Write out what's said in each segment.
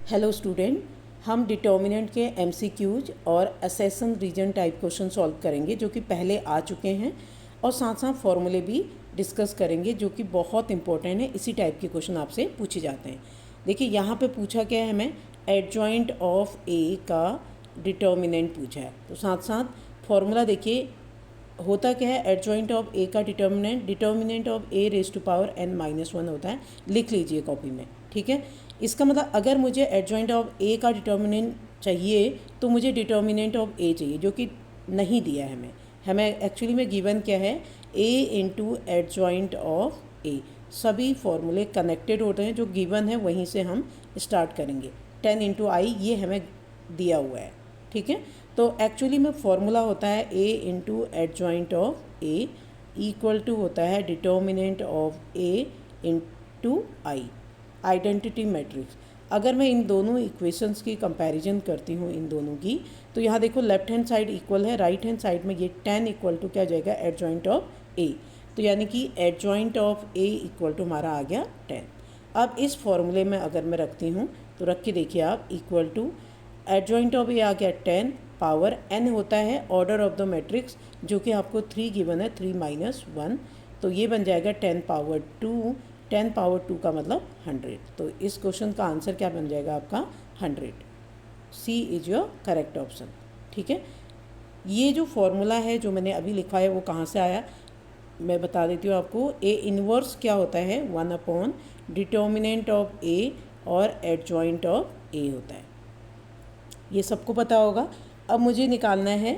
Hello student, हम determinant के MCQs और assertion reason type question solve करेंगे जो कि पहले आ चुके हैं और साथ साथ फॉर्मूले भी डिस्कस करेंगे जो कि बहुत इंपॉर्टेंट है। इसी टाइप के क्वेश्चन आपसे पूछे जाते हैं। देखिए यहाँ पे पूछा क्या है, हमें एडजॉइंट ऑफ ए का डिटर्मिनेंट पूछा है। तो साथ साथ फॉर्मूला देखिए होता क्या है, एडजॉइंट ऑफ ए का determinant of A raise to power n-1 होता है। लिख लीजिए कॉपी में, ठीक है। इसका मतलब अगर मुझे एडजॉइंट ऑफ ए का डिटर्मिनेंट चाहिए तो मुझे डिटर्मिनेंट ऑफ ए चाहिए, जो कि नहीं दिया है हमें एक्चुअली में गिवन क्या है, ए इंटू एडजॉइंट ऑफ ए। सभी फॉर्मूले कनेक्टेड होते हैं, जो गिवन है वहीं से हम स्टार्ट करेंगे। 10 इंटू आई ये हमें दिया हुआ है, ठीक है। तो एक्चुअली में फॉर्मूला होता है A into adjoint of A equal to होता है determinant of A into I, identity matrix. अगर मैं इन दोनों इक्वेशंस की कंपैरिजन करती हूँ इन दोनों की, तो यहाँ देखो लेफ्ट हैंड साइड इक्वल है, राइट हैंड साइड में ये 10 इक्वल टू क्या आ जाएगा, एडजॉइंट ऑफ ए। तो यानी कि adjoint of A equal to हमारा आ गया 10। अब इस फॉर्मूले में अगर मैं रखती हूँ तो रख के देखिए आप, इक्वल टू एडजॉइंट ऑफ ए आ गया 10, पावर n होता है ऑर्डर ऑफ द मैट्रिक्स, जो कि आपको 3 गिवन है, 3-1, तो ये बन जाएगा 10 पावर 2। 10 पावर 2 का मतलब 100। तो इस क्वेश्चन का आंसर क्या बन जाएगा आपका 100। सी इज योर करेक्ट ऑप्शन, ठीक है। ये जो फॉर्मूला है जो मैंने अभी लिखा है वो कहाँ से आया, मैं बता देती हूँ आपको। ए इनवर्स क्या होता है, 1 डिटर्मिनेंट ऑफ ए और एडजॉइंट ऑफ ए होता है, ये सबको पता होगा। अब मुझे निकालना है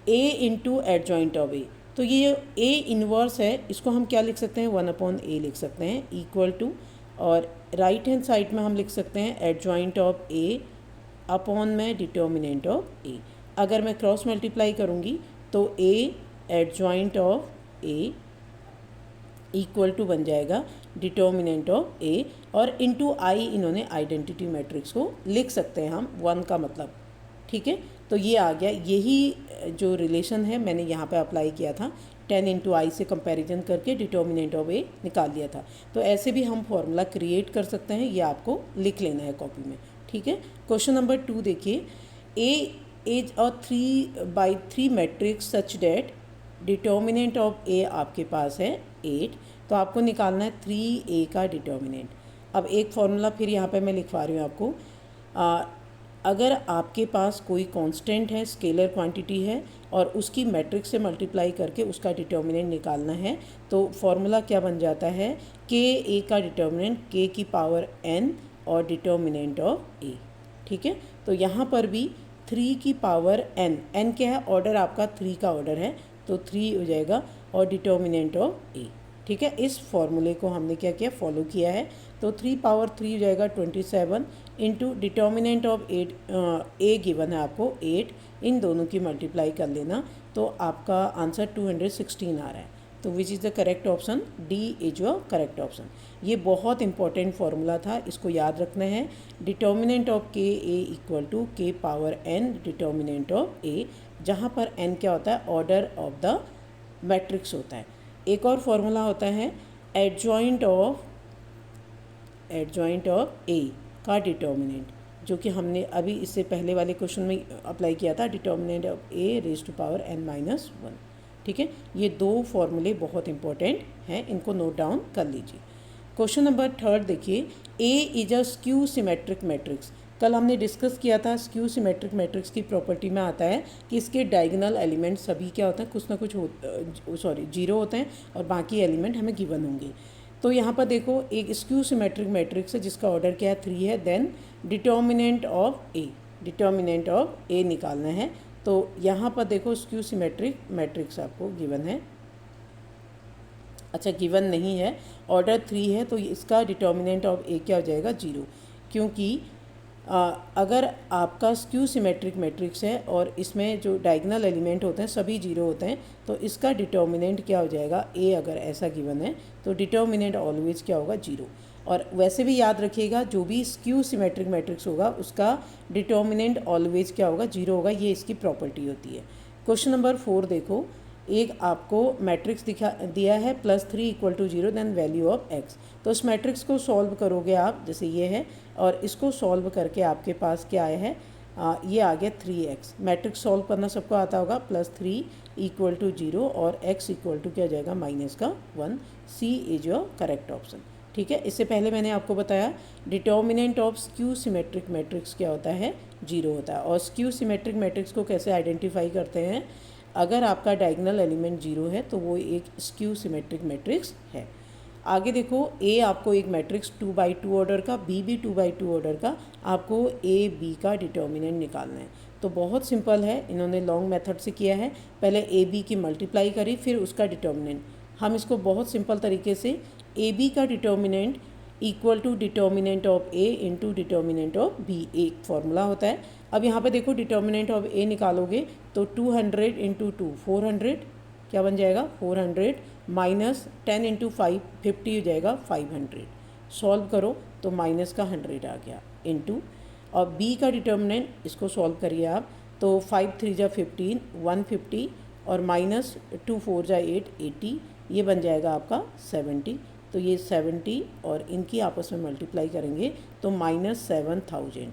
ए इंटू एडजॉइंट ऑफ ए। तो ये ए इन्वर्स है, इसको हम क्या लिख सकते हैं, 1/a लिख सकते हैं, इक्वल टू, और राइट हैंड साइड में हम लिख सकते हैं एडजॉइंट ऑफ ए अपॉन में डिटर्मिनेंट ऑफ ए। अगर मैं क्रॉस मल्टीप्लाई करूँगी तो A adjoint of A equal to बन जाएगा डिटर्मिनेंट ऑफ ए, और इनटू आई इन्होंने आइडेंटिटी मैट्रिक्स को लिख सकते हैं हम 1 का मतलब, ठीक है। तो ये आ गया, यही जो रिलेशन है मैंने यहाँ पे अप्लाई किया था, 10 इंटू आई से कंपैरिजन करके डिटर्मिनेंट ऑफ ए निकाल लिया था। तो ऐसे भी हम फॉर्मूला क्रिएट कर सकते हैं, ये आपको लिख लेना है कॉपी में, ठीक है। क्वेश्चन नंबर 2 देखिए, A is a 3/3 matrix such that determinant of A आपके पास है 8। तो आपको निकालना है 3a का डिटर्मिनेंट। अब एक फॉर्मूला फिर यहाँ पे मैं लिखवा रही हूँ आपको। अगर आपके पास कोई कांस्टेंट है, स्केलर क्वांटिटी है, और उसकी मैट्रिक्स से मल्टीप्लाई करके उसका डिटर्मिनेंट निकालना है, तो फॉर्मूला क्या बन जाता है, के ए का डिटर्मिनेंट k की पावर n और डिटर्मिनेंट ऑफ a, ठीक है। तो यहाँ पर भी 3 की पावर n क्या है, ऑर्डर आपका 3 का ऑर्डर है, तो 3 हो जाएगा, और डिटर्मिनेंट ऑफ a, ठीक है। इस फॉर्मूले को हमने क्या किया, फॉलो किया है। तो 3 पावर 3 हो जाएगा 27 into determinant of 8, A given है आपको 8, इन दोनों की मल्टीप्लाई कर लेना, तो आपका आंसर 216 आ रहा है। तो which is the correct option, D is your correct option. ये बहुत इंपॉर्टेंट फार्मूला था, इसको याद रखना है। डिटर्मिनेंट ऑफ के ए इक्वल टू के पावर n डिटर्मिनेंट ऑफ ए, जहाँ पर n क्या होता है, ऑर्डर ऑफ द मैट्रिक्स होता है। एक और फॉर्मूला होता है एडजॉइंट ऑफ ए का डिटर्मिनेंट, जो कि हमने अभी इससे पहले वाले क्वेश्चन में अप्लाई किया था, determinant of A raise to power n-1, ठीक है। ये दो फॉर्मूले बहुत इंपॉर्टेंट हैं, इनको नोट डाउन कर लीजिए। क्वेश्चन नंबर 3 देखिए, A is a skew symmetric matrix. कल हमने डिस्कस किया था स्क्यू सिमेट्रिक मैट्रिक्स की प्रॉपर्टी में आता है कि इसके डायगोनल एलिमेंट सभी क्या होते हैं, कुछ ना कुछ जीरो होते हैं, और बाकी एलिमेंट हमें गिवन होंगे। तो यहाँ पर देखो एक स्क्यू सिमेट्रिक मैट्रिक्स है जिसका ऑर्डर क्या है, 3 है। देन डिटर्मिनेंट ऑफ ए निकालना है। तो यहाँ पर देखो स्क्यू सिमेट्रिक मैट्रिक्स आपको गिवन है, अच्छा गिवन नहीं है, ऑर्डर 3 है, तो इसका डिटर्मिनेंट ऑफ ए क्या हो जाएगा, 0, क्योंकि अगर आपका स्क्यू सिमेट्रिक मैट्रिक्स है और इसमें जो डायगोनल एलिमेंट होते हैं सभी 0 होते हैं, तो इसका डिटर्मिनेंट क्या हो जाएगा, ए अगर ऐसा गिवन है तो डिटर्मिनेंट ऑलवेज क्या होगा, 0। और वैसे भी याद रखिएगा, जो भी स्क्यू सिमेट्रिक मैट्रिक्स होगा उसका डिटर्मिनेंट ऑलवेज क्या होगा, 0 होगा, ये इसकी प्रॉपर्टी होती है। क्वेश्चन नंबर 4 देखो, एक आपको मैट्रिक्स दिया है +3 = 0 देन वैल्यू ऑफ x। तो उस मैट्रिक्स को सॉल्व करोगे आप, जैसे ये है, और इसको सॉल्व करके आपके पास क्या आया है, ये आ गया 3x। मैट्रिक्स सॉल्व करना सबको आता होगा, +3 = 0 और x = क्या जाएगा, -1। सी इज योर करेक्ट ऑप्शन। ठीक है, इससे पहले मैंने आपको बताया determinant of skew symmetric matrix क्या होता है, 0 होता है। और स्क्यू सिमेट्रिक मैट्रिक्स को कैसे आइडेंटिफाई करते हैं, अगर आपका डायगोनल एलिमेंट 0 है तो वो एक स्क्यू सिमेट्रिक मैट्रिक्स है। आगे देखो, ए आपको एक मैट्रिक्स 2x2 ऑर्डर का, बी भी 2x2 ऑर्डर का, आपको ए बी का डिटर्मिनेंट निकालना है। तो बहुत सिंपल है, इन्होंने लॉन्ग मेथड से किया है। पहले ए बी की मल्टीप्लाई करी, फिर उसका डिटर्मिनेंट। हम इसको बहुत सिंपल तरीके से ए बी का determinant equal to determinant of A into determinant of B, एक फॉर्मूला होता है। अब यहाँ पे देखो डिटर्मिनेंट ऑफ ए निकालोगे तो 200 × 2 400, क्या बन जाएगा 400, -10 × 5 50 हो जाएगा 500। सॉल्व करो तो माइनस का 100 आ गया, इंटू, और बी का डिटर्मिनेंट इसको सॉल्व करिए आप, तो 5 3 × 15 150, और -2 4 × 8 80, ये बन जाएगा आपका 70। तो ये 70 और इनकी आपस में मल्टीप्लाई करेंगे तो -7000,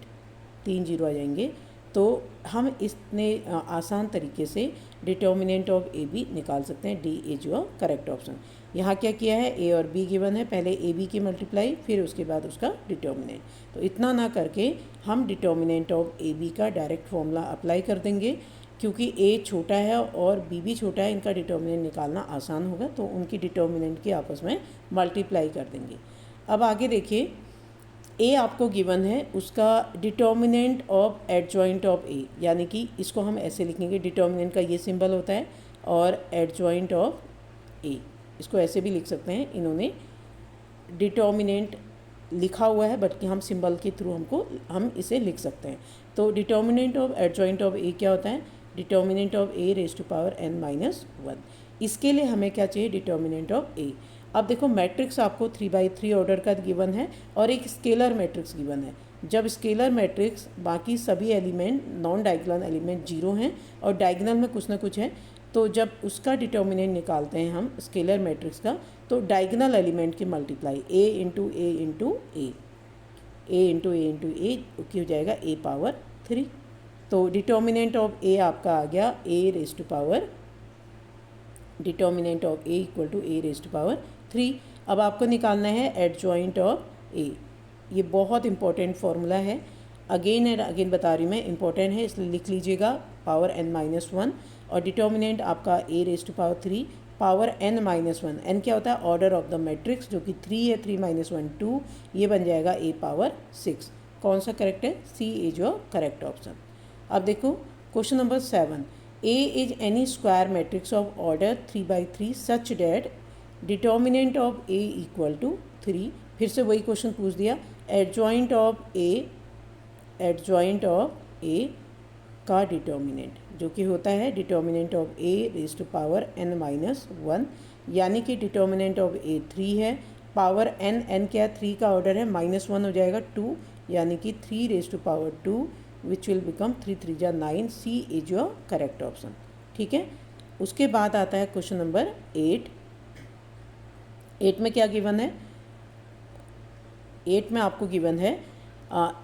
3 जीरो आ जाएंगे। तो हम इतने आसान तरीके से डिटर्मिनेंट ऑफ ए बी निकाल सकते हैं। D is your correct option. यहाँ क्या किया है, ए और बी गिवन है, पहले ए बी की मल्टीप्लाई, फिर उसके बाद उसका डिटर्मिनेंट। तो इतना ना करके हम डिटर्मिनेंट ऑफ ए बी का डायरेक्ट फॉर्मूला अप्लाई कर देंगे, क्योंकि ए छोटा है और बी भी छोटा है, इनका डिटर्मिनेंट निकालना आसान होगा, तो उनकी डिटर्मिनेंट की आपस में मल्टीप्लाई कर देंगे। अब आगे देखिए, ए आपको गिवन है, उसका डिटर्मिनेंट ऑफ एडजॉइंट ऑफ ए, यानी कि इसको हम ऐसे लिखेंगे, डिटर्मिनेंट का ये सिंबल होता है, और एडजॉइंट ऑफ ए इसको ऐसे भी लिख सकते हैं। इन्होंने डिटर्मिनेंट लिखा हुआ है, बट कि हम सिंबल के थ्रू हम इसे लिख सकते हैं। तो determinant of adjoint of A क्या होता है, determinant of A raise to power n-1। इसके लिए हमें क्या चाहिए, डिटर्मिनेंट ऑफ ए। अब देखो, मैट्रिक्स आपको 3x3 ऑर्डर का गिवन है और एक स्केलर मैट्रिक्स गिवन है। जब स्केलर मैट्रिक्स बाकी सभी एलिमेंट नॉन डायगोनल एलिमेंट 0 हैं और डायगोनल में कुछ ना कुछ है, तो जब उसका डिटर्मिनेंट निकालते हैं हम स्केलर मैट्रिक्स का, तो डायगोनल एलिमेंट की मल्टीप्लाई ए इंटू ए इंटू ए, ए इंटू ए इंटू ए की हो जाएगा a पावर 3। तो डिटर्मिनेंट ऑफ ए आपका आ गया a raise to power, determinant of A equal to a raise to power 3। अब आपको निकालना है एडजॉइंट ऑफ ए। ये बहुत इंपॉर्टेंट फार्मूला है, अगेन एंड अगेन बता रही हूँ मैं, इंपॉर्टेंट है, इसलिए लिख लीजिएगा, पावर n-1, और डिटर्मिनेंट आपका a raise to power 3 power n-1। n क्या होता है, ऑर्डर ऑफ द मैट्रिक्स, जो कि 3 है, 3 - 1 2, ये बन जाएगा a पावर 6। कौन सा करेक्ट है, C is your correct option. अब देखो question number 7, a is any square matrix of order 3x3 such that determinant of a equal to 3। फिर से वही क्वेश्चन पूछ दिया, एडजॉइंट ऑफ ए का डिटर्मिनेंट, जो कि होता है determinant of a raise to power n-1, यानी कि डिटर्मिनेंट ऑफ a 3 है, पावर n क्या, 3 का ऑर्डर है, -1 हो जाएगा 2, यानी कि 3 raise to power 2 which will become 3 3 जा 9। C is your correct option. ठीक है, उसके बाद आता है क्वेश्चन नंबर 8। 8 में क्या गिवन है, 8 में आपको गिवन है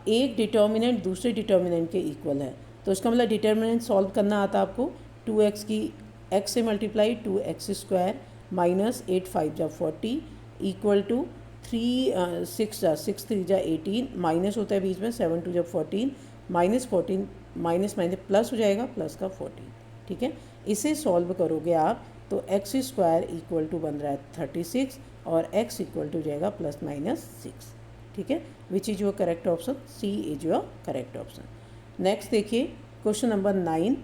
एक डिटर्मिनेंट दूसरे डिटर्मिनेंट के इक्वल है। तो इसका मतलब डिटर्मिनेंट सॉल्व करना आता है आपको, 2x की x से मल्टीप्लाई 2x² -8 5 जा 40 इक्वल टू 3 6 जा 6 3 जा 18, माइनस होता है बीच में 7 2 जा 14, -14 माइनस प्लस हो जाएगा, प्लस का 14। ठीक है, इसे सॉल्व करोगे आप तो x² इक्वल टू बन रहा है 36 और x इक्वल टू जाएगा ±6। ठीक है, which is your correct option, C is your correct option. Next देखिए question number 9,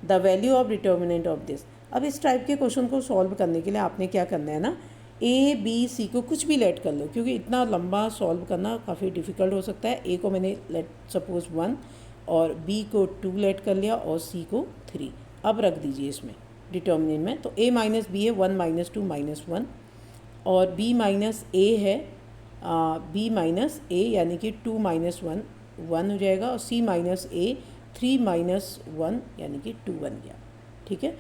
the value of determinant of this. अब इस टाइप के क्वेश्चन को सॉल्व करने के लिए आपने क्या करना है ना, ए बी सी को कुछ भी लेट कर लो, क्योंकि इतना लंबा सॉल्व करना काफ़ी डिफ़िकल्ट हो सकता है। ए को मैंने लेट सपोज 1 और बी को 2 लेट कर लिया और सी को 3। अब रख दीजिए इसमें डिटर्मिनेंट में, तो a माइनस बी है 1 - 2 -1, और b माइनस a है b माइनस a, यानी कि 2 - 1 1 हो जाएगा, और c माइनस a 3 - 1 यानी कि 2 बन गया। ठीक है,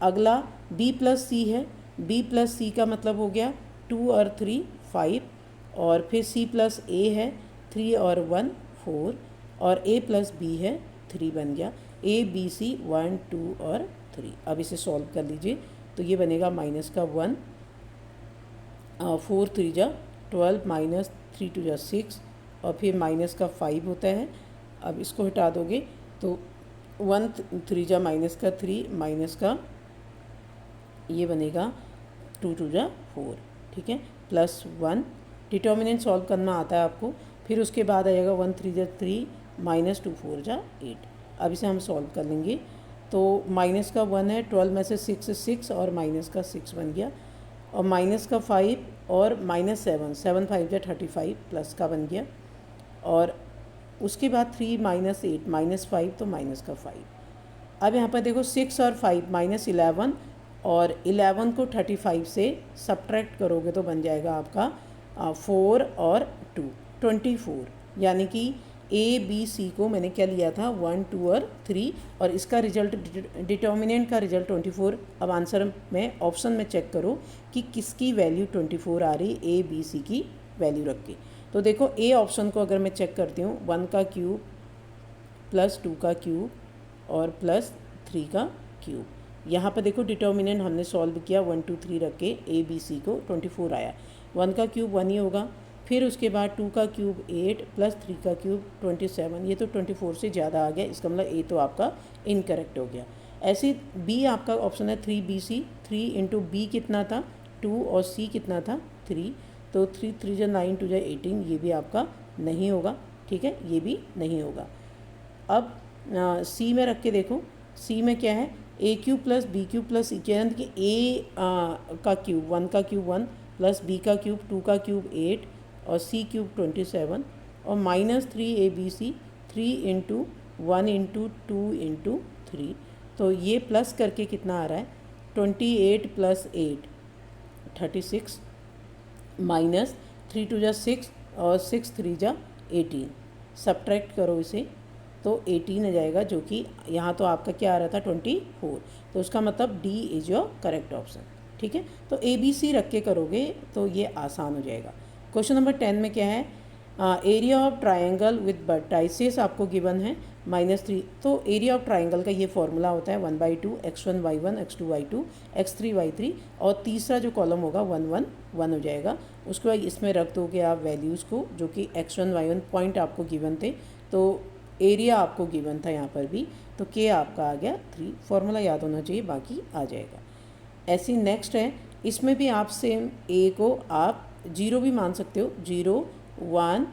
अगला b प्लस सी है, b प्लस सी का मतलब हो गया 2 और 3 5, और फिर c प्लस a है 3 और 1 4, और a प्लस b है 3 बन गया, a b c 1 2 और 3। अब इसे सॉल्व कर लीजिए तो ये बनेगा माइनस का 1, 4 3 जा 12, माइनस 3 2 जा 6, और फिर माइनस का 5 होता है। अब इसको हटा दोगे तो 1 3 जा माइनस का 3, माइनस का ये बनेगा 2 2 जा 4, ठीक है, प्लस 1। डिटर्मिनेंट सॉल्व करना आता है आपको। फिर उसके बाद आएगा 1 3 जा 3, माइनस 2 4 जा 8। अब इसे हम सॉल्व कर लेंगे तो माइनस का 1 है, 12 में से 6 और माइनस का 6 बन गया, और माइनस का 5 और माइनस 7 5 जा 35 प्लस का बन गया, और उसके बाद 3 माइनस 8 माइनस 5 तो माइनस का 5। अब यहाँ पर देखो 6 और 5 माइनस 11, और 11 को 35 से सब्ट्रैक्ट करोगे तो बन जाएगा आपका 4 और 2 24, यानी कि ए बी सी को मैंने क्या लिया था 1 2 और 3, और इसका रिजल्ट डिटर्मिनेंट का रिजल्ट 24। अब आंसर में ऑप्शन में चेक करो कि किसकी वैल्यू 24 आ रही, ए बी सी की वैल्यू रख के। तो देखो ए ऑप्शन को अगर मैं चेक करती हूँ, 1 का क्यूब प्लस 2 का क्यूब और प्लस 3 का क्यूब। यहाँ पर देखो डिटर्मिनेंट हमने सॉल्व किया 1 2 3 रख के, ए बी सी को 24 आया। 1 का क्यूब 1 ही होगा, फिर उसके बाद 2 का क्यूब 8 प्लस 3 का क्यूब 27, ये तो 24 से ज़्यादा आ गया, इसका मतलब ए तो आपका इनकरेक्ट हो गया। ऐसे बी आपका ऑप्शन है 3BC, 3 इंटू बी कितना था 2 और सी कितना था 3, तो 3 3 जा 9 2 जा 18, ये भी आपका नहीं होगा, ठीक है, ये भी नहीं होगा। अब सी में रख के देखो, सी में क्या है A cube plus B cube plus C के अंदर कि ए का क्यूब 1 का क्यूब 1 प्लस बी का क्यूब 2 का क्यूब 8 और सी क्यूब 27, और minus 3ABC 3 into 1 into 2 into 3, तो ये प्लस करके कितना आ रहा है 28 प्लस 8 36, माइनस 3 2 जा 6 और 6 3 जा 18, सब्ट्रैक्ट करो इसे तो 18 आ जाएगा, जो कि यहाँ तो आपका क्या आ रहा था 24, तो उसका मतलब D is your correct option, ठीक है। तो ABC रख के करोगे तो ये आसान हो जाएगा। क्वेश्चन नंबर 10 में क्या है, area of triangle with vertices आपको गिवन है -3, तो एरिया ऑफ ट्रायंगल का ये फॉर्मूला होता है 1/2 x1 y1 x2 y2 x3 y3, और तीसरा जो कॉलम होगा 1 1 1 हो जाएगा। उसके बाद इसमें रख दोगे आप वैल्यूज़ को, जो कि x1 y1 पॉइंट आपको गिवन थे, तो एरिया आपको गिवन था यहाँ पर भी, तो के आपका आ गया 3। फॉर्मूला याद होना चाहिए, बाकी आ जाएगा। ऐसी नेक्स्ट है, इसमें भी आप सेम ए को आप 0 भी मान सकते हो, 0 1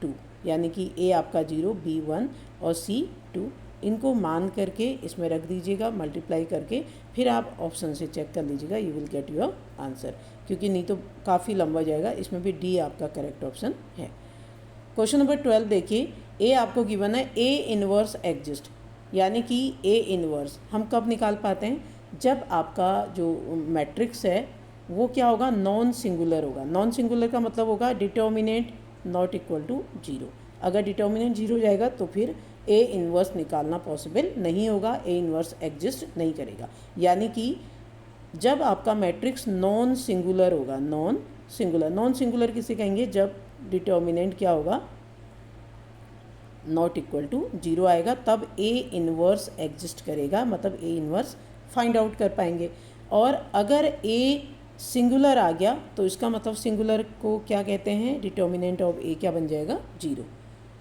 2, यानी कि ए आपका 0 B 1 और C 2, इनको मान करके इसमें रख दीजिएगा मल्टीप्लाई करके, फिर आप ऑप्शन से चेक कर लीजिएगा, you will get your answer, क्योंकि नहीं तो काफ़ी लंबा जाएगा। इसमें भी डी आपका करेक्ट ऑप्शन है। क्वेश्चन नंबर 12 देखिए, ए आपको गिवन है ए इनवर्स एग्जिस्ट, यानी कि ए इनवर्स हम कब निकाल पाते हैं, जब आपका जो मैट्रिक्स है वो क्या होगा नॉन सिंगुलर होगा। नॉन सिंगुलर का मतलब होगा डिटर्मिनेंट नॉट इक्वल टू 0। अगर डिटर्मिनेंट 0 हो जाएगा तो फिर ए इनवर्स निकालना पॉसिबल नहीं होगा, ए इनवर्स एग्जिस्ट नहीं करेगा। यानी कि जब आपका मैट्रिक्स नॉन सिंगुलर होगा, नॉन सिंगुलर किसे कहेंगे, जब डिटर्मिनेंट क्या होगा नॉट इक्वल टू 0 आएगा, तब ए इनवर्स एग्जिस्ट करेगा, मतलब ए इनवर्स फाइंड आउट कर पाएंगे। और अगर ए सिंगुलर आ गया तो इसका मतलब सिंगुलर को क्या कहते हैं, डिटर्मिनेंट ऑफ ए क्या बन जाएगा 0।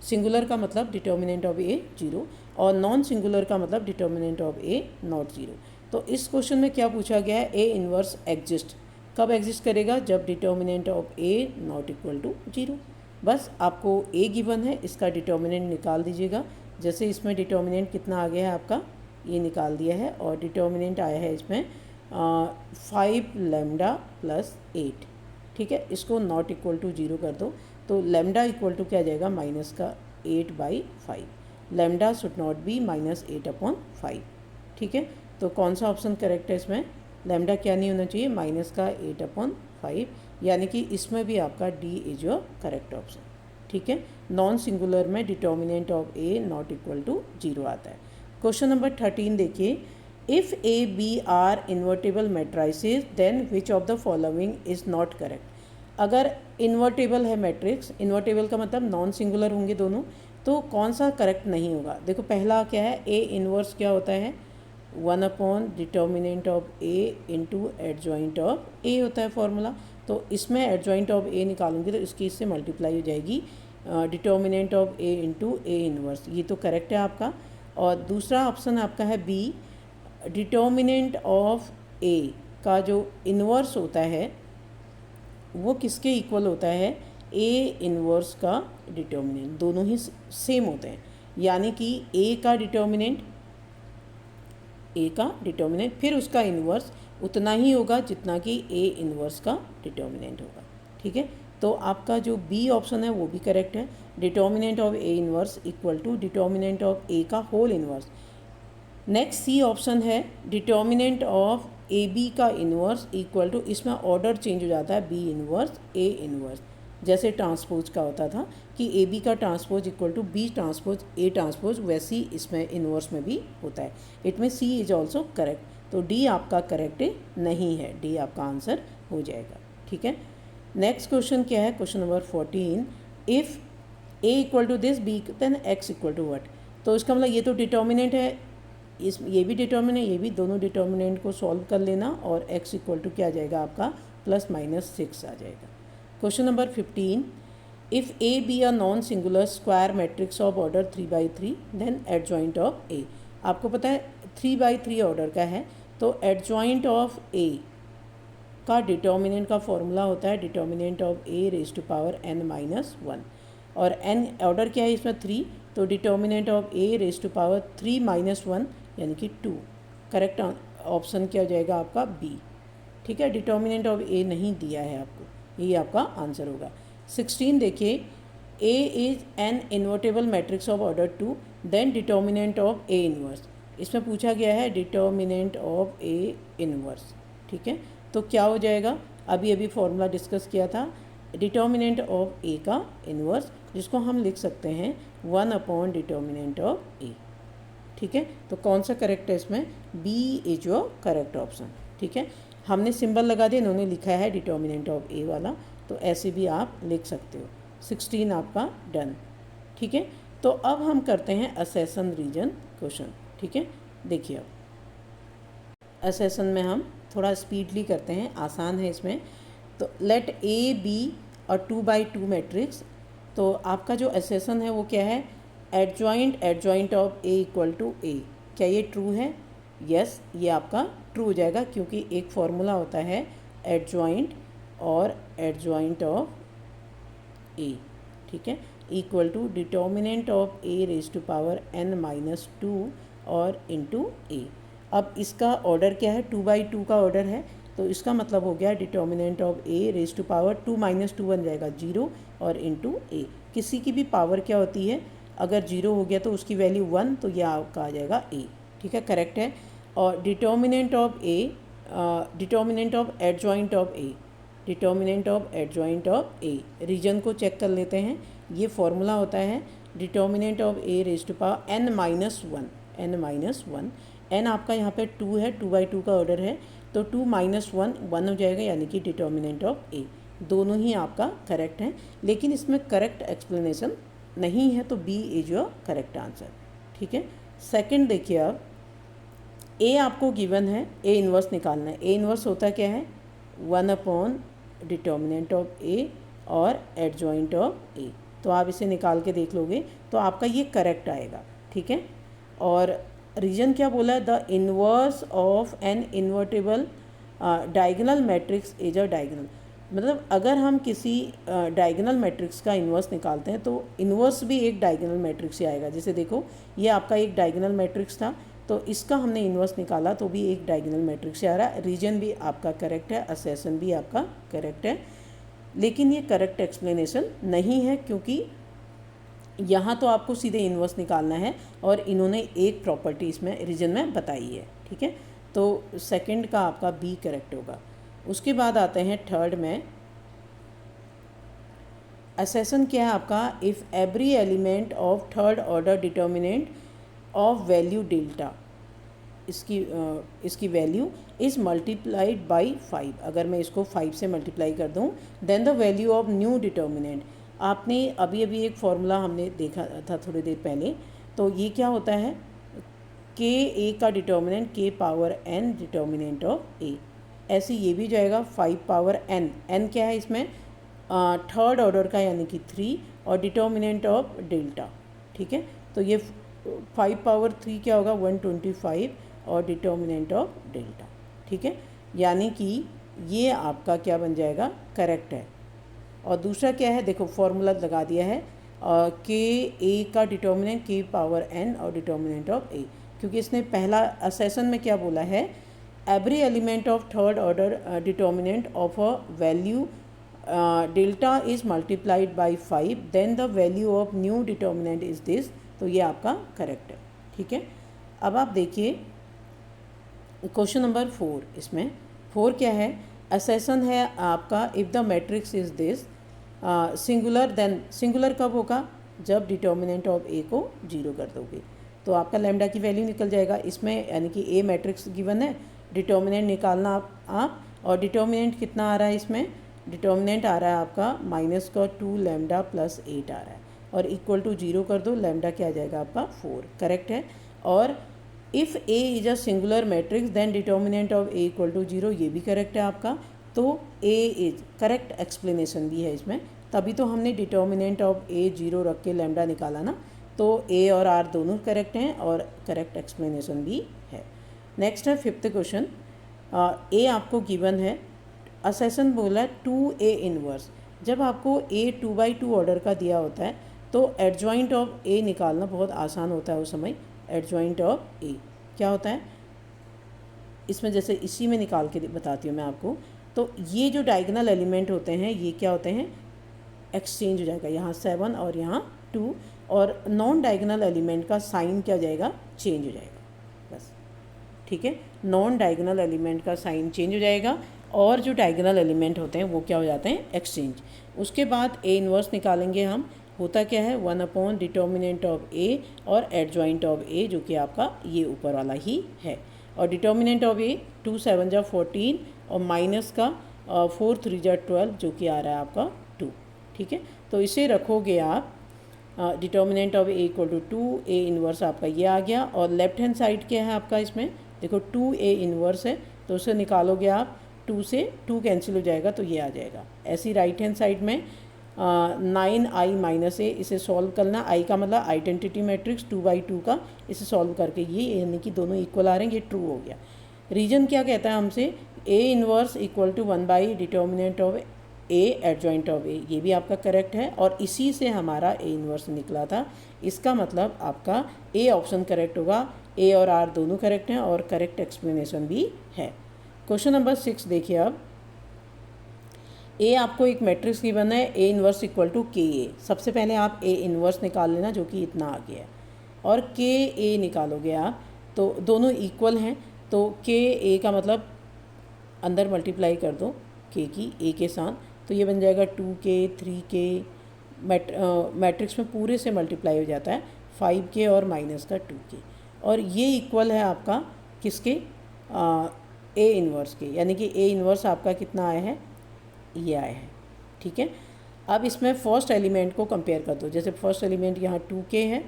सिंगुलर का मतलब डिटर्मिनेंट ऑफ ए 0, और नॉन सिंगुलर का मतलब डिटर्मिनेंट ऑफ ए नॉट 0। तो इस क्वेश्चन में क्या पूछा गया है, ए इनवर्स एग्जिस्ट कब एग्जिस्ट करेगा, जब determinant of A not equal to 0। बस आपको ए गिवन है, इसका डिटर्मिनेंट निकाल दीजिएगा। जैसे इसमें डिटर्मिनेंट कितना आ गया है आपका, ये निकाल दिया है, और डिटर्मिनेंट आया है इसमें 5 लैम्डा प्लस 8, ठीक है। इसको नॉट इक्वल टू 0 कर दो तो लैम्डा इक्वल टू क्या आ जाएगा -8/5। लैम्डा शुड नॉट बी -8/5, ठीक है। तो कौन सा ऑप्शन करेक्ट है इसमें, लैम्डा क्या नहीं होना चाहिए -8/5, यानी कि इसमें भी आपका D is your correct option, ठीक है। नॉन सिंगुलर में determinant of A not equal to 0 आता है। क्वेश्चन नंबर 13 देखिए, if A B are invertible matrices then which of the following is not correct. अगर इन्वर्टेबल है मैट्रिक्स, इन्वर्टेबल का मतलब नॉन सिंगुलर होंगे दोनों, तो कौन सा करेक्ट नहीं होगा। देखो पहला क्या है, ए इन्वर्स क्या होता है, one by determinant of A into adjoint of A होता है फॉर्मूला। तो इसमें एडजॉइंट ऑफ ए निकालूंगी तो इसकी इससे मल्टीप्लाई हो जाएगी determinant of A into A inverse, ये तो करेक्ट है आपका। और दूसरा ऑप्शन आपका है बी, डिटर्मिनेंट ऑफ ए का जो इन्वर्स होता है वो किसके इक्वल होता है, ए इन्वर्स का डिटर्मिनेंट, दोनों ही सेम होते हैं। यानी कि ए का डिटर्मिनेंट फिर उसका इन्वर्स उतना ही होगा जितना कि ए इन्वर्स का डिटर्मिनेंट होगा। ठीक है, तो आपका जो बी ऑप्शन है वो भी करेक्ट है, determinant of A inverse equal to determinant of A का whole inverse. Next C option है, डिटर्मिनेंट ऑफ ए बी का इन्वर्स इक्वल टू, इसमें ऑर्डर चेंज हो जाता है, बी इन्वर्स ए इन्वर्स, जैसे ट्रांसपोज का होता था कि ए बी का transpose equal to B transpose A transpose, वैसे ही इसमें इन्वर्स में भी होता है। इट में सी इज ऑल्सो करेक्ट, तो डी आपका करेक्ट नहीं है, डी आपका आंसर हो जाएगा। ठीक है, नेक्स्ट क्वेश्चन क्या है, question number 14, if A equal to this B then X equal to what. तो इसका मतलब ये तो डिटर्मिनेंट है, ये भी डिटर्मिनेंट, ये भी, दोनों डिटर्मिनेंट को सॉल्व कर लेना और x इक्वल टू क्या आ जाएगा आपका ±6 आ जाएगा। Question number 15, if A B a non singular square matrix of order 3/3 then adjoint of A. आपको पता है 3/3 ऑर्डर का है, तो एडजॉइंट ऑफ ए का डिटर्मिनेंट का फॉर्मूला होता है determinant of A raise to power n-1, और n ऑर्डर क्या है इसमें 3, तो determinant of A raise to power 3-1 यानी कि 2। करेक्ट ऑप्शन क्या हो जाएगा आपका बी। ठीक है, डिटर्मिनेंट ऑफ ए नहीं दिया है आपको, यही आपका आंसर होगा। 16 देखिए, A is an invertible matrix of order 2 then determinant of A inverse. इसमें पूछा गया है डिटर्मिनेंट ऑफ ए इन्वर्स। ठीक है, तो क्या हो जाएगा, अभी अभी फॉर्मूला डिस्कस किया था, डिटर्मिनेंट ऑफ ए का इन्वर्स, जिसको हम लिख सकते हैं 1/डिटर्मिनेंट ऑफ ए। ठीक है, तो कौन सा करेक्ट है इसमें, B is your correct option. ठीक है, हमने सिंबल लगा दिया, इन्होंने लिखा है डिटर्मिनेंट ऑफ ए वाला, तो ऐसे भी आप लिख सकते हो। 16 आपका डन। ठीक है, तो अब हम करते हैं असेसन रीजन क्वेश्चन। ठीक है, देखिए अब असेसन में हम थोड़ा स्पीडली करते हैं, आसान है इसमें। तो let A B a 2/2 matrix, तो आपका जो असेसन है वो क्या है, adjoint of A equal to A. क्या ये ट्रू है, यस, ये आपका ट्रू हो जाएगा, क्योंकि एक फॉर्मूला होता है एडजॉइंट और एडजॉइंट ऑफ ए। ठीक है, equal to determinant of A raise to power n-2 और इंटू ए। अब इसका ऑर्डर क्या है, 2/2 का ऑर्डर है, तो इसका मतलब हो गया determinant of A raise to power 2-2 बन जाएगा 0 और इंटू ए। किसी की भी पावर क्या होती है, अगर 0 हो गया तो उसकी वैल्यू 1, तो यह आपका आ जाएगा ए। ठीक है, करेक्ट है। और determinant of A, determinant of adjoint of A, determinant of adjoint of A, reason को चेक कर लेते हैं। ये फॉर्मूला होता है determinant of A raise to power n-1, n आपका यहाँ पे 2 है, 2/2 का ऑर्डर है, तो 2 - 1 हो जाएगा, यानी कि डिटर्मिनेंट ऑफ ए। दोनों ही आपका करेक्ट हैं, लेकिन इसमें करेक्ट एक्सप्लेनेशन नहीं है, तो B is your correct answer. ठीक है, सेकंड देखिए, अब ए आपको गिवन है, ए इन्वर्स निकालना है। ए इन्वर्स होता क्या है, 1/डिटर्मिनेंट ऑफ ए और एडजॉइंट ऑफ ए। तो आप इसे निकाल के देख लोगे तो आपका ये करेक्ट आएगा। ठीक है, और रीजन क्या बोला है, the inverse of an invertible diagonal matrix is a diagonal. मतलब अगर हम किसी डायगोनल मैट्रिक्स का इन्वर्स निकालते हैं तो इन्वर्स भी एक डायगोनल मैट्रिक्स ही आएगा। जैसे देखो, ये आपका एक डायगोनल मैट्रिक्स था, तो इसका हमने इन्वर्स निकाला तो भी एक डायगोनल मैट्रिक्स आ रहा है। रीजन भी आपका करेक्ट है, असेसन भी आपका करेक्ट है, लेकिन ये करेक्ट एक्सप्लेनेशन नहीं है, क्योंकि यहाँ तो आपको सीधे इन्वर्स निकालना है और इन्होंने एक प्रॉपर्टी इसमें रीजन में बताई है। ठीक है, तो सेकंड का आपका बी करेक्ट होगा। उसके बाद आते हैं थर्ड में, असेसन क्या है आपका, if every element of third order determinant of value delta. इसकी वैल्यू इज़ मल्टीप्लाइड बाई 5, अगर मैं इसको 5 से मल्टीप्लाई कर दूँ, then the value of new determinant. आपने अभी एक फार्मूला हमने देखा था थोड़ी देर पहले, तो ये क्या होता है, के ए का डिटर्मिनेंट के पावर एन डिटर्मिनेंट ऑफ ए। ऐसे ये भी जाएगा 5 पावर एन, एन क्या है इसमें, थर्ड ऑर्डर का यानी कि 3, और डिटर्मिनेंट ऑफ डेल्टा। ठीक है, तो ये 5 पावर 3 क्या होगा, 125, और डिटर्मिनेंट ऑफ डेल्टा। ठीक है, यानी कि ये आपका क्या बन जाएगा, करेक्ट है। और दूसरा क्या है, देखो फॉर्मूला लगा दिया है, के ए का डिटर्मिनेंट के पावर एन और डिटर्मिनेंट ऑफ ए, क्योंकि इसने पहला असेसन में क्या बोला है, every element of third order determinant of a value delta is multiplied by 5, then the value of new determinant is this. तो ये आपका करेक्ट है। ठीक है, अब आप देखिए क्वेश्चन नंबर 4। इसमें 4 क्या है, असेसन है आपका, if the matrix is this singular, then singular कब होगा, जब डिटर्मिनेंट ऑफ ए को 0 कर दोगे, तो आपका लैम्डा की वैल्यू निकल जाएगा इसमें, यानी कि ए मैट्रिक्स गिवन है, डिटर्मिनेंट निकालना आप और डिटर्मिनेंट कितना आ रहा है इसमें, डिटर्मिनेंट आ रहा है आपका -2 लैम्डा प्लस 8 आ रहा है, और इक्वल टू 0 कर दो, लैम्डा क्या आ जाएगा आपका 4, करेक्ट है। और if A is a singular matrix then determinant of A equal to 0, ये भी करेक्ट है आपका। तो ए इज करेक्ट एक्सप्लेनेशन भी है इसमें, तभी तो हमने डिटर्मिनेंट ऑफ ए 0 रख के लैम्डा निकाला ना। तो ए और आर दोनों करेक्ट हैं और करेक्ट एक्सप्लेनेशन भी है। नेक्स्ट है 5th क्वेश्चन। ए आपको गिवन है, असेसन बोला है 2a इनवर्स। जब आपको ए 2/2 ऑर्डर का दिया होता है तो एडजॉइंट ऑफ ए निकालना बहुत आसान होता है उस समय। एडजॉइंट ऑफ ए क्या होता है इसमें, जैसे इसी में निकाल के बताती हूँ मैं आपको। तो ये जो डायगोनल एलिमेंट होते हैं ये क्या होते हैं, एक्सचेंज हो जाएगा, यहाँ 7 और यहाँ 2, और नॉन डायगोनल एलिमेंट का साइन क्या हो जाएगा, चेंज हो जाएगा बस। ठीक है, नॉन डायगोनल एलिमेंट का साइन चेंज हो जाएगा और जो डायगोनल एलिमेंट होते हैं वो क्या हो जाते हैं, एक्सचेंज। उसके बाद ए इन्वर्स निकालेंगे हम, होता क्या है 1 डिटर्मिनेंट ऑफ ए और एडजॉइंट ऑफ ए, जो कि आपका ये ऊपर वाला ही है। और डिटर्मिनेंट ऑफ ए 2 7 जा 14 और माइनस का 4 3 जा 12, जो कि आ रहा है आपका 2। ठीक है, तो इसे रखोगे आप, determinant of A equal to 2, A inverse आपका ये आ गया। और लेफ्ट हैंड साइड क्या है आपका इसमें, देखो 2a इन्वर्स है, तो उसे निकालोगे आप, 2 से 2 कैंसिल हो जाएगा तो ये आ जाएगा। ऐसी राइट हैंड साइड में 9i माइनस ए, इसे सॉल्व करना, i का मतलब आइडेंटिटी मैट्रिक्स 2/2 का, इसे सॉल्व करके ये यानी कि दोनों इक्वल आ रहे हैं, ये ट्रू हो गया। रीजन क्या कहता है हमसे, A inverse equal to 1 determinant of A adjoint of A, ये भी आपका करेक्ट है और इसी से हमारा ए इन्वर्स निकला था। इसका मतलब आपका ए ऑप्शन करेक्ट होगा, ए और आर दोनों करेक्ट हैं और करेक्ट एक्सप्लेनेशन भी है। क्वेश्चन नंबर 6 देखिए अब, ए आपको एक मैट्रिक्स गिवन है, ए इन्वर्स इक्वल टू के ए। सबसे पहले आप ए इन्वर्स निकाल लेना जो कि इतना आ गया है, और के ए निकालोगे आप तो दोनों इक्वल हैं, तो के ए का मतलब अंदर मल्टीप्लाई कर दो के की ए के साथ, तो ये बन जाएगा 2k 3k, मैट्रिक्स में पूरे से मल्टीप्लाई हो जाता है 5k और माइनस का 2k, और ये इक्वल है आपका किसके, ए इन्वर्स के, यानी कि ए इन्वर्स आपका कितना आया है, ये आया है। ठीक है, अब इसमें फर्स्ट एलिमेंट को कंपेयर कर दो, जैसे फर्स्ट एलिमेंट यहाँ 2k है।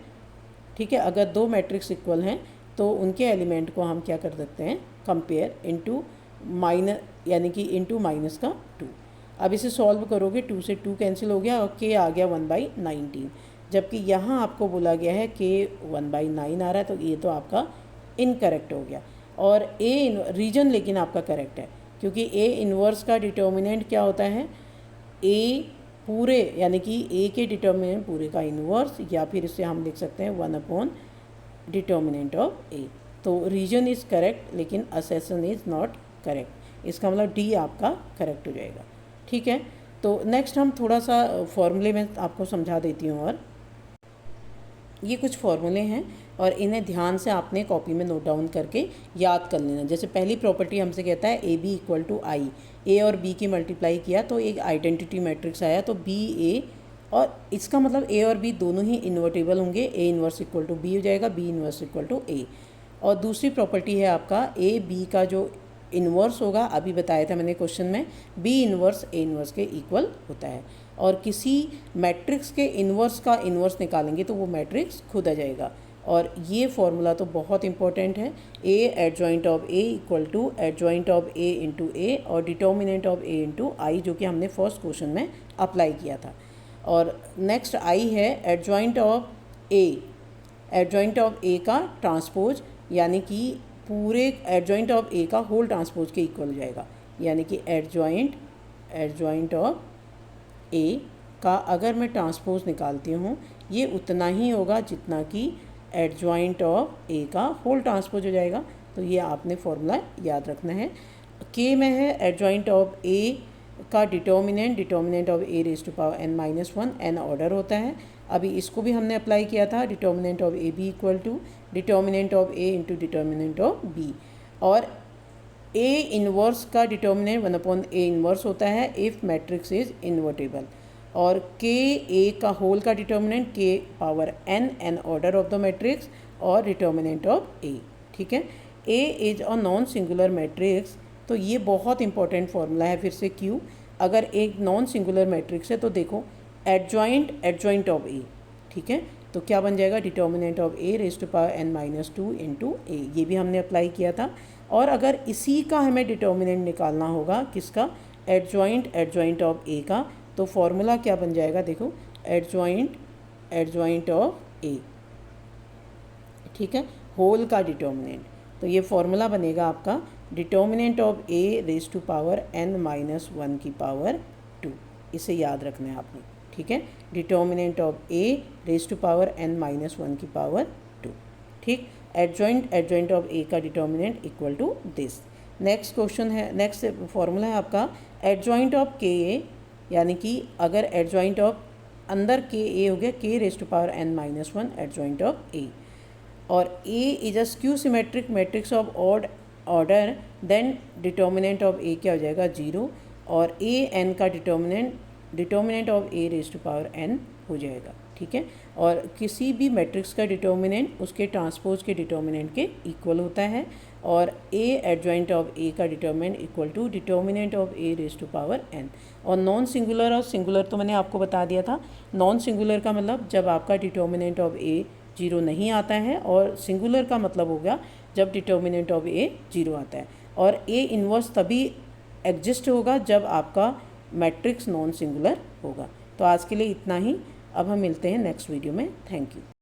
ठीक है, अगर दो मैट्रिक्स इक्वल हैं तो उनके एलिमेंट को हम क्या कर सकते हैं, कंपेयर इनटू माइनस, यानी कि इनटू माइनस का 2। अब इसे सॉल्व करोगे, 2 से 2 कैंसिल हो गया और k आ गया 1/19, जबकि यहाँ आपको बोला गया है k 1/9 आ रहा है, तो ये तो आपका इनकरेक्ट हो गया। और ए रीजन लेकिन आपका करेक्ट है, क्योंकि ए इन्वर्स का डिटर्मिनेंट क्या होता है, ए पूरे, यानी कि ए के डिटर्मिनेंट पूरे का इन्वर्स, या फिर इसे हम लिख सकते हैं 1 डिटर्मिनेंट ऑफ ए। तो रीजन इज़ करेक्ट लेकिन असेसन इज़ नॉट करेक्ट, इसका मतलब डी आपका करेक्ट हो जाएगा। ठीक है, तो नेक्स्ट हम थोड़ा सा फॉर्मूले में आपको समझा देती हूँ। और ये कुछ फॉर्मूले हैं और इन्हें ध्यान से आपने कॉपी में नोट डाउन करके याद कर लेना। जैसे पहली प्रॉपर्टी हमसे कहता है ए बी इक्वल टू आई, ए और बी की मल्टीप्लाई किया तो एक आइडेंटिटी मैट्रिक्स आया, तो बी ए, और इसका मतलब ए और बी दोनों ही इन्वर्टेबल होंगे, ए इन्वर्स इक्वल टू बी हो जाएगा, बी इन्वर्स इक्वल टू ए। और दूसरी प्रॉपर्टी है आपका ए बी का जो इन्वर्स होगा, अभी बताया था मैंने क्वेश्चन में, बी इन्वर्स ए इन्वर्स के इक्वल होता है। और किसी मैट्रिक्स के इन्वर्स का इन्वर्स निकालेंगे तो वो मैट्रिक्स खुद आ जाएगा। और ये फॉर्मूला तो बहुत इंपॉर्टेंट है, A adjoint of A equal to adjoint of A into A और determinant of A into I, जो कि हमने फर्स्ट क्वेश्चन में अप्लाई किया था। और नेक्स्ट आई है adjoint of A, adjoint of A का ट्रांसपोज, यानी कि पूरे एडजॉइंट ऑफ ए का होल ट्रांसपोज के इक्वल हो जाएगा। यानी कि एडजॉइंट ऑफ ए का अगर मैं ट्रांसपोज निकालती हूँ ये उतना ही होगा जितना कि एडजॉइंट ऑफ ए का होल ट्रांसपोज हो जाएगा। तो ये आपने फॉर्मूला याद रखना है। के में है एडजॉइंट ऑफ ए का determinant of A raise to power n-1, n order होता है। अभी इसको भी हमने अप्लाई किया था, determinant of A B equal to determinant of A into determinant of B. और ए इन्वर्स का डिटर्मिनेंट 1/a इन्वर्स होता है इफ़ मैट्रिक्स इज इन्वर्टेबल। और के ए का होल का डिटर्मिनेंट के power n order of the matrix और डिटर्मिनेंट ऑफ ए। ठीक है, A is a non singular matrix, तो ये बहुत इंपॉर्टेंट फार्मूला है। फिर से क्यों, अगर एक नॉन सिंगुलर मैट्रिक्स है तो देखो एडजॉइंट ऑफ ए, ठीक है, तो क्या बन जाएगा determinant of A raise to power n-2 into A, ये भी हमने अप्लाई किया था। और अगर इसी का हमें डिटर्मिनेंट निकालना होगा, किसका, एडजॉइंट ऑफ ए का, तो फॉर्मूला क्या बन जाएगा, देखो एडजॉइंट ऑफ ए, ठीक है, होल का डिटर्मिनेंट। तो ये फॉर्मूला बनेगा आपका determinant of A raise to power n-1 की पावर 2, इसे याद रखना है आपने। ठीक है, determinant of A raise to power n-1 की पावर 2। ठीक, एडजॉइंट ऑफ ए का determinant equal to this. Next question है, नेक्स्ट फॉर्मूला है आपका एडजॉइंट ऑफ के ए, यानी कि अगर एडजॉइंट ऑफ अंदर के ए हो गया के raise to power n-1 adjoint of A, और A is a skew symmetric matrix of odd order, then determinant of A क्या हो जाएगा 0, और ए एन का determinant of A raise to power n हो जाएगा। ठीक है, और किसी भी मैट्रिक्स का डिटर्मिनेंट उसके ट्रांसपोज के डिटर्मिनेंट के इक्वल होता है, और ए एडजॉइंट ऑफ ए का determinant equal to determinant of A raise to power n। और नॉन सिंगुलर और सिंगुलर तो मैंने आपको बता दिया था। नॉन सिंगुलर का मतलब जब आपका डिटर्मिनेंट ऑफ ए 0 नहीं आता है, और सिंगुलर का मतलब होगा जब डिटर्मिनेंट ऑफ ए 0 आता है। और ए इन्वर्स तभी एग्जिस्ट होगा जब आपका मैट्रिक्स नॉन सिंगुलर होगा। तो आज के लिए इतना ही, अब हम मिलते हैं नेक्स्ट वीडियो में। Thank you.